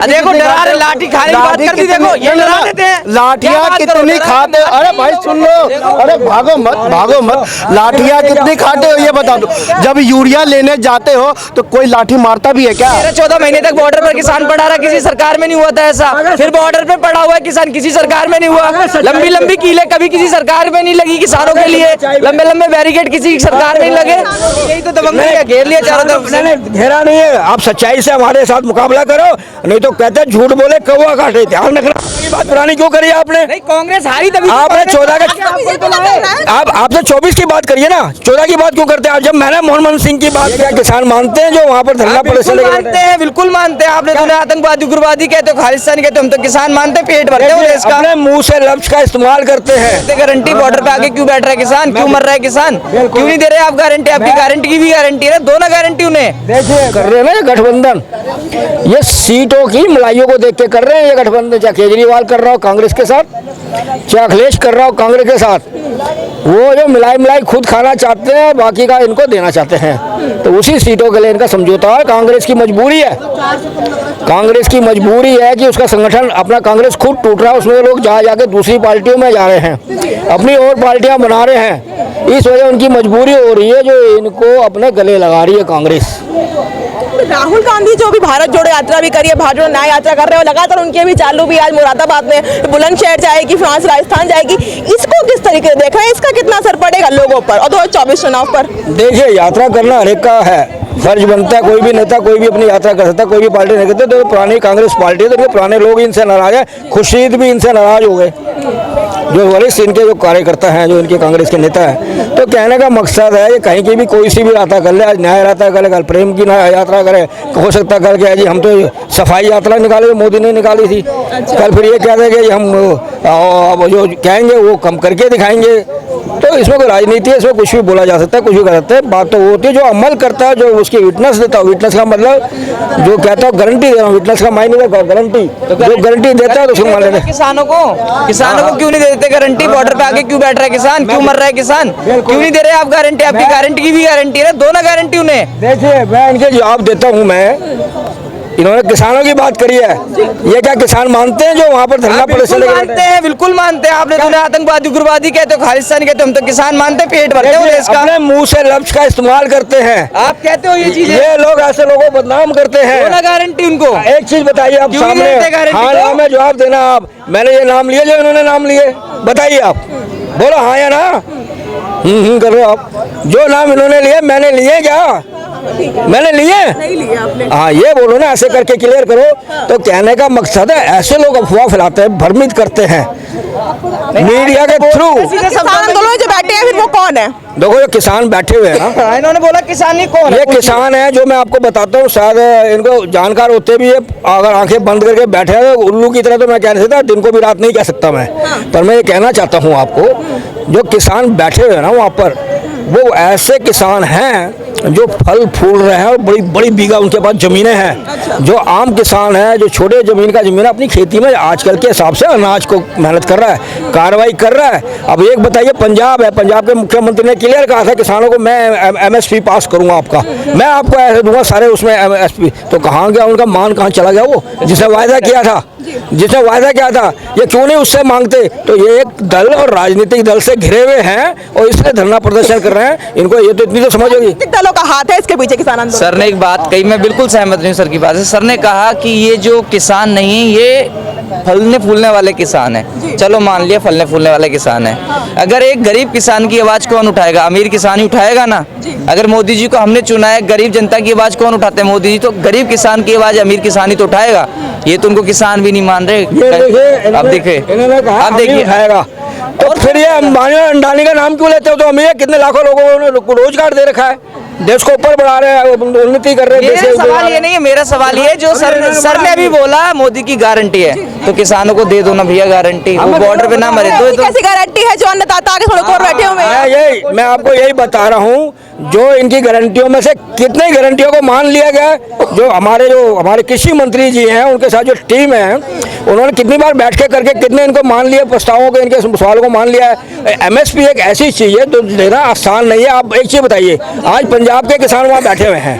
देखो डरा रहे, लाठी खाने की बात कर दी। देखो ये डरा देते हैं, लाठियाँ कितनी खाते। अरे भाई सुन लो, अरे भागो मत भागो मत। लाठियाँ कितनी खाते हो ये बता दो। जब यूरिया लेने जाते हो तो कोई लाठी मारता भी है क्या? 13-14 महीने तक बॉर्डर पर किसान पड़ा रहा, किसी सरकार में नहीं हुआ था ऐसा। फिर बॉर्डर पे पड़ा हुआ है किसान, किसी सरकार में नहीं हुआ। लंबी लंबी कीलें कभी किसी सरकार में नहीं लगी किसानों के लिए। लंबे लंबे बैरिकेड किसी सरकार में नहीं लगे। यही तो दबंगई है, घेर लिया चारों तरफ से। घेरा नहीं है, आप सच्चाई से हमारे साथ मुकाबला करो, नहीं तो कहते हैं झूठ बोले कौवा काटे। ध्यान रखना, ये बात पुरानी क्यों करी आपने? नहीं, कांग्रेस हारी तभी आपने 14 का आपने 24 की बात करिए ना, 14 की बात क्यों करते हैं? जब मैंने मनमोहन सिंह की बात किया, किसान मानते हैं जो वहाँ पर धरना प्रदर्शन मानते हैं, बिल्कुल मानते हैं। आपने तो आतंकवादी उग्रवादी कहते हो, खालिस्तानी कहते हो, हम तो किसान मानते हैं, पेट भरते हैं इसका। अपने मुंह से लफ्ज का इस्तेमाल करते हैं। गारंटी बॉर्डर पे आके क्यों बैठ रहा है किसान, क्यों मर रहा है किसान, क्यों नहीं दे रहे आप गारंटी? आपकी गारंटी की भी गारंटी है, दोनों गारंटी उन्हें देखिए कर रहे हैं ना ये गठबंधन, ये सीटों की मलाइयों को देख के कर रहे हैं ये गठबंधन। चाहे केजरीवाल कर रहा हो कांग्रेस के साथ, चाहे अखिलेश कर रहा हो कांग्रेस के साथ, वो जो मिलाई खुद खाना चाहते हैं, बाकी का इनको देना चाहते हैं। तो उसी सीटों के लिए इनका समझौता है। कांग्रेस की मजबूरी है, कांग्रेस की मजबूरी है कि उसका संगठन अपना कांग्रेस खुद टूट रहा है, उसमें लोग जाके दूसरी पार्टियों में जा रहे हैं, अपनी और पार्टियां बना रहे हैं। इस वजह उनकी मजबूरी हो रही है जो इनको अपने गले लगा रही है कांग्रेस। राहुल गांधी जो भी भारत जोड़ो यात्रा भी करी है, भारत जोड़ो न्याय यात्रा कर रहे हो, लगातार उनके भी चालू भी। आज मुरादाबाद में बुलंदशहर जाएगी, फ्रांस राजस्थान जाएगी। इसको किस तरीके से देख रहे हैं, इसका कितना असर पड़ेगा लोगों पर और 2024 चुनाव पर? देखिए, यात्रा करना हर एक का है, फर्ज बनता है। कोई भी नेता कोई भी अपनी यात्रा कर सकता है, कोई भी पार्टी नहीं करते। तो पुरानी कांग्रेस पार्टी है, तो पुराने लोग इनसे नाराज है, खुर्शीद भी इनसे नाराज हो गए, जो वरिष्ठ इनके जो कार्यकर्ता हैं, जो इनके कांग्रेस के नेता हैं। तो कहने का मकसद है, ये कहीं की भी कोई सी भी यात्रा कर ले, आज न्याय यात्रा करे, कल प्रेम की यात्रा करे, हो सकता है कल के जी हम तो सफाई यात्रा निकाले, मोदी ने निकाली थी, कल फिर ये कह देंगे कि हम जो कहेंगे वो कम करके दिखाएंगे। तो इसमें कोई राजनीति है, इसमें कुछ भी बोला जा सकता है, कुछ भी कर सकते हैं। बात तो वो होती है जो अमल करता है, जो उसकी विटनेस देता है। विटनेस का मतलब जो कहता है गारंटी दे रहा हूँ, विटनेस का मायने गारंटी, जो गारंटी देता है तो उसको मान लेते हैं। किसानों को क्यों नहीं देते गारंटी? बॉर्डर पे आके क्यों बैठ रहा है किसान, क्यों मर रहा है किसान, क्यों नहीं दे रहे आप गारंटी? आपकी गारंटी की भी गारंटी है, दोनों गारंटी उन्हें। देखिए, मैं इनके जवाब देता हूँ। इन्होंने किसानों की बात करी है, ये क्या किसान मानते हैं जो वहाँ पर धरना प्रदर्शन मानते हैं? बिल्कुल मानते हैं। आपने तो आतंकवादी उग्रवादी कहते हो, खालिस्तानी कहते हो, हम तो किसान मानते हैं, पेट भरते हैं इसका। अपने मुंह से लफ्ज का इस्तेमाल करते हैं। आप कहते हो ये चीजें, ये लोग ऐसे लोगों को बदनाम करते हैं। दोनों गारंटी उनको। एक चीज बताइए आप सामने, हाँ ना में जवाब देना आप। मैंने ये नाम लिए जो इन्होंने नाम लिए, बताइए आप, बोलो हाँ या ना। कर रहे हो आप। जो नाम इन्होंने लिए मैंने लिए क्या? मैंने लिए नहीं लिया आपने। हाँ, ये बोलो ना, ऐसे करके क्लियर करो। तो कहने का मकसद है, ऐसे लोग अफवाह फैलाते हैं, भ्रमित करते हैं मीडिया के थ्रू। किसान आंदोलन जो बैठे हैं, फिर वो कौन है? देखो, ये किसान बैठे हुए हैं ना, इन्होंने बोला किसान ही कौन है? ये किसान है जो मैं आपको बताता हूँ, शायद इनको जानकार होते भी है। अगर आंखें बंद करके बैठे हैं उल्लू की तरह, तो मैं कह नहीं सकता, दिन को भी रात नहीं कह सकता मैं। पर मैं ये कहना चाहता हूँ आपको, जो किसान बैठे हुए हैं ना वहाँ पर, वो ऐसे किसान हैं जो फल फूल रहे हैं और बड़ी बड़ी बीघा उनके पास ज़मीनें हैं। जो आम किसान है, जो छोटे ज़मीन का ज़मीन अपनी खेती में आजकल के हिसाब से अनाज को मेहनत कर रहा है, कार्रवाई कर रहा है। अब एक बताइए, पंजाब है, पंजाब के मुख्यमंत्री ने क्लियर कहा था किसानों को, मैं MSP पास करूँगा आपका, मैं आपको ऐसे दूंगा सारे उसमें MSP। तो कहाँ गया उनका मान, कहाँ चला गया वो जिसने वायदा किया था? जिसने वायदा किया था, ये क्यों नहीं उससे मांगते? तो ये एक दल और राजनीतिक दल से घिरे हुए हैं और इसलिए धरना प्रदर्शन कर रहे हैं। इनको ये तो इतनी तो समझ होगी, दलों का हाथ है इसके पीछे किसान आंदोलन। सर ने एक बात कही, मैं बिल्कुल सहमत नहीं हूँ सर की बात से। सर ने कहा कि ये जो किसान नहीं है, ये फलने फूलने वाले किसान है। चलो मान लिया फलने फूलने वाले किसान है। अगर एक गरीब किसान की आवाज कौन उठाएगा? अमीर किसान ही उठाएगा ना। अगर मोदी जी को हमने चुना है, गरीब जनता की आवाज कौन उठाते हैं? मोदी जी। तो गरीब किसान की आवाज अमीर किसान ही तो उठाएगा। ये तो उनको किसान भी नहीं मान रहे। अब देखिए, अब देखिए उठाएगा। तो फिर ये अंबानी और अंडानी का नाम क्यों लेते हो? तो अमीर कितने लाखों लोगों को रोजगार दे रखा है, देश को ऊपर बढ़ा रहे हैं, उन्नति कर रहे हैं। मेरा सवाल ये नहीं है, मेरा सवाल ये जो सर ने अभी बोला मोदी की गारंटी है, तो किसानों को दे दो ना भैया गारंटी, वो बॉर्डर पे ना मरे। तो कैसी गारंटी है जो अन्नदाता आगे थोड़े और बैठे हुए हैं? मैं आपको यही बता रहा हूँ, जो इनकी गारंटियों में से कितने गारंटियों को मान लिया गया। जो हमारे कृषि मंत्री जी हैं, उनके साथ जो टीम है, उन्होंने कितनी बार बैठ के करके कितने इनको मान लिया, प्रस्तावों को, इनके सवालों को मान लिया है। MSP एक ऐसी चीज़ है तो देना आसान नहीं है। आप एक चीज़ बताइए, आज पंजाब के किसान वहाँ बैठे हुए हैं,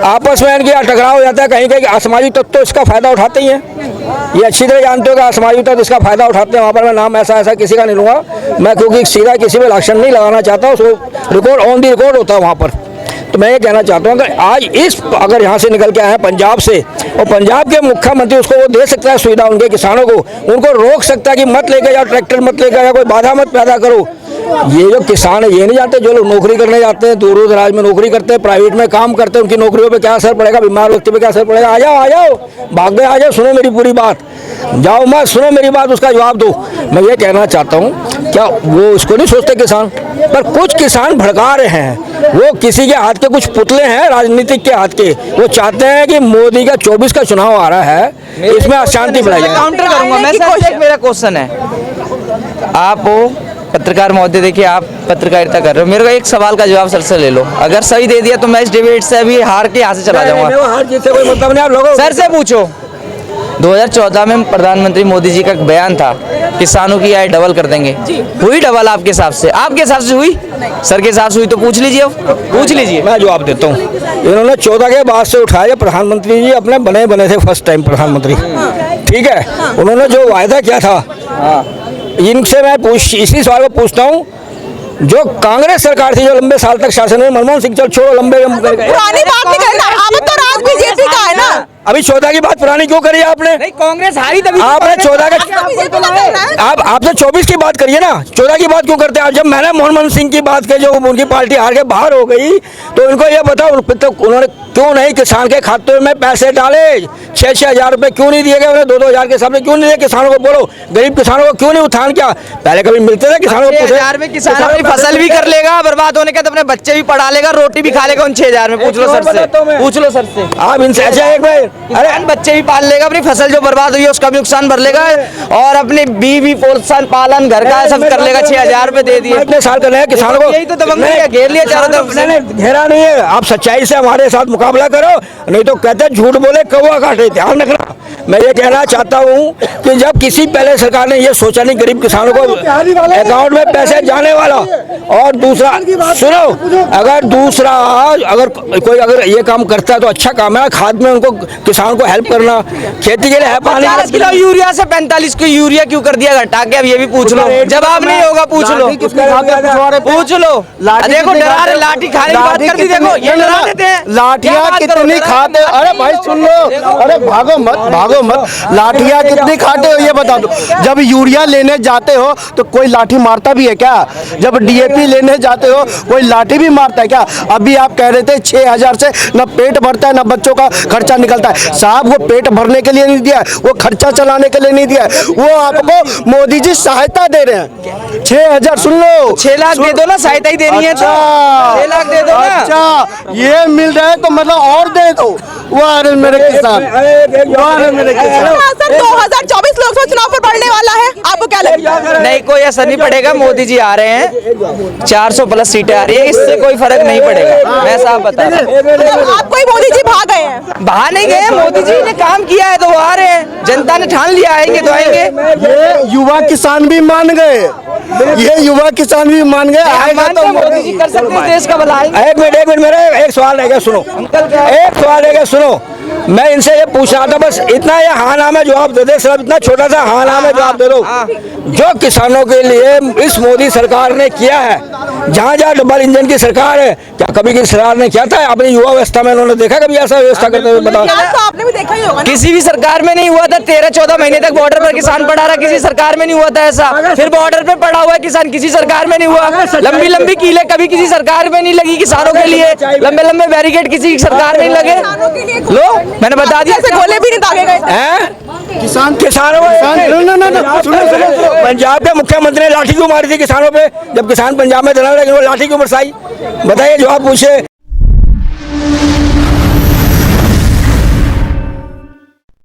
आपस में इनकी टकराव हो जाता है, कहीं कहीं असामाजिक तत्व तो इसका फायदा उठाते ही हैं। ये अच्छी तरह जानते हो कि असामाजिक तत्व इसका फायदा उठाते हैं। वहाँ पर मैं नाम ऐसा किसी का नहीं लूँगा मैं, क्योंकि सीधा किसी पे इलेक्शन नहीं लगाना चाहता, उसको रिकॉर्ड ऑन दी रिकॉर्ड होता है वहाँ पर। तो मैं ये कहना चाहता हूँ कि आज अगर यहाँ से निकल के आए हैं पंजाब से, और पंजाब के मुख्यमंत्री उसको वो दे सकता है सुविधा उनके किसानों को, उनको रोक सकता है कि मत लेके जाओ ट्रैक्टर, मत लेके जाओ, कोई बाधा मत पैदा करो। ये जो किसान है ये नहीं जानते, जो लोग नौकरी करने जाते हैं, दूर दराज में नौकरी करते हैं, प्राइवेट में काम करते हैं, उनकी नौकरियों पे क्या असर पड़ेगा, बीमार व्यक्ति पे क्या असर पड़ेगा। आ जाओ भाग गए, आ जाओ, सुनो मेरी पूरी बात, जाओ मत, सुनो मेरी बात, उसका जवाब दो। मैं ये कहना चाहता हूँ, क्या वो उसको नहीं सोचते किसान, पर कुछ किसान भड़का रहे हैं, वो किसी के हाथ के कुछ पुतले हैं राजनीतिक के हाथ के, वो चाहते हैं कि मोदी का 24 का चुनाव आ रहा है, इसमें अशांति बढ़ाई जाए। काउंटर करूंगा मैं सर, एक मेरा क्वेश्चन है, आप हो पत्रकार महोदय, देखिए आप पत्रकारिता कर रहे हो, मेरे को एक सवाल का जवाब सर से ले लो, अगर सही दे दिया तो मैं इस डिबेट से अभी हार के यहाँ से चला जाऊंगा। हार जीत से कोई मतलब नहीं, आप लोगों सर से पूछो, 2014 में प्रधानमंत्री मोदी जी का एक बयान था, किसानों की आय डबल कर देंगे, हुई डबल आपके हिसाब से? आपके हिसाब से हुई? सर के हिसाब से हुई तो पूछ लीजिए, पूछ लीजिए। मैं जवाब देता हूँ। इन्होंने 14 के बाद से उठाया, प्रधानमंत्री जी अपने बने थे फर्स्ट टाइम प्रधानमंत्री, ठीक है, उन्होंने जो वायदा किया था, इनसे मैं इसी सवाल को पूछता हूँ, जो कांग्रेस सरकार थी जो लंबे साल तक शासन में, मनमोहन सिंह चल छोड़ो, लंबे पुरानी बात नहीं करना, अब तो राज बीजेपी का है ना। अभी 14 की बात पुरानी क्यों करी आपने? नहीं, कांग्रेस हारी तभी आपने 14 का, आपने 24 की बात करिए ना, 14 की बात क्यों करते हैं? जब मैंने मनमोहन सिंह की बात की, जो उनकी पार्टी हार के बाहर हो गई, तो इनको ये बताओ उन्होंने क्यों नहीं किसान के खाते में पैसे डाले? 6-6 हज़ार रुपए क्यों नहीं दिए गए उन्हें? 2-2 हज़ार के सामने क्यों नहीं दिए किसानों को? बोलो, गरीब किसानों को क्यों नहीं उत्थान किया? पहले कभी मिलते थे किसानों को? 6,000 में किसान अपनी फसल भी कर लेगा, बर्बाद होने के तो अपने बच्चे भी पढ़ा लेगा, रोटी भी खा लेगा उन 6,000 में। पूछ लो सर से, पूछ लो सर से, आप इनसे ऐसा एक भाई, अरे बच्चे भी पाल लेगा, अपनी फसल जो बर्बाद हुई है उसका भी नुकसान भर लेगा, और अपने बीवी पोषण पालन घर का सब कर लेगा। 6,000 रुपए दे दिए, इतने साल कर रहे हैं किसानों को, यही तो दबंग घेर लिया चारों तरफ से। घेरा नहीं है, आप सच्चाई से हमारे साथ मुकाबला करो, नहीं तो कहते हैं झूठ बोले कौवा काटे। ध्यान रखना, मैं ये कहना चाहता हूँ कि जब किसी पहले सरकार ने ये सोचा नहीं गरीब किसानों को अकाउंट में पैसे जाने वाला, और दूसरा सुनो, अगर कोई ये काम करता है तो अच्छा काम है, खाद में उनको किसान को हेल्प करना, खेती के लिए है पानी। 50 किलो यूरिया से 45 किलो यूरिया क्यों कर दिया घटा के? अब ये भी पूछ लो, जवाब नहीं होगा, पूछ लो, पूछ लो। देखो डरा रहे, लाठी खाने की बात कर दी, देखो ये डरा देते हैं, लाठियाँ कितनी खाते? अरे भाई सुन लो, अरे भागो मत, लाठियाँ कितनी खाते हो ये बता दो। जब यूरिया लेने जाते हो तो कोई लाठी मारता भी है क्या? जब DAP लेने जाते हो कोई लाठी भी मारता है क्या? अभी आप कह रहे थे 6,000 से न पेट भरता है न बच्चों का खर्चा निकलता है। साहब वो पेट भरने के लिए नहीं दिया है, वो खर्चा चलाने के लिए नहीं दिया है, वो आपको मोदी जी सहायता दे रहे हैं। 6,000 सुन लो, 6 लाख दे दो ना, सहायता ही देनी है तो 6 लाख दे दो ना। अच्छा ये मिल रहा है तो मतलब और दे दो। वाह रे मेरे किसान, वाह रे मेरे किसान। सर 2024 लोकसभा चुनाव पर पड़ने वाला है, आपको क्या लगता है? नहीं, कोई असर नहीं पड़ेगा, मोदी जी आ रहे हैं, 400 प्लस सीटें आ रही है, इससे कोई फर्क नहीं पड़ेगा, मैं साफ बता रहा हूं। आपको ही मोदी जी भाग गए हैं? बाहर नहीं गए, मोदी जी ने काम किया है तो वो आ रहे हैं, जनता ने ठान लिया, आएंगे तो आएंगे। ये युवा किसान भी मान गए, ये युवा किसान भी मान गए, आएगा तो मोदी जी कर सकते हैं देश का भला। एक मिनट मेरा एक सवाल रहेगा, सुनो, एक सवाल रहेगा, सुनो, मैं इनसे ये पूछ रहा था, बस इतना, ये हाँ ना में जवाब दे दे, सिर्फ इतना छोटा सा हाँ ना में जवाब दे दो। जो किसानों के लिए इस मोदी सरकार ने किया है, जहाँ जहाँ डबल इंजन की सरकार है, क्या कभी की सरकार ने किया था? अपनी युवा व्यवस्था में उन्होंने देखा कभी ऐसा व्यवस्था करते हुए? बताओ, तो आपने भी देखा ही होगा ना? किसी भी सरकार में नहीं हुआ था, 13-14 महीने तक बॉर्डर पर किसान पड़ा रहा, किसी सरकार में नहीं हुआ था ऐसा। फिर बॉर्डर पे पड़ा हुआ है किसान, किसी सरकार में नहीं हुआ। लंबी कीलें कभी किसी सरकार में नहीं लगी किसानों के लिए, लंबे बैरिकेड किसी सरकार में नहीं लगे। लो मैंने बता दिया, गोले भी नहीं दागे गए किसानों पंजाब के मुख्यमंत्री ने लाठी क्यों मारी थी किसानों पे? जब किसान पंजाब में थे, लेकिन वो लाठी क्यों बरसाई? बताइए, जवाब पूछे।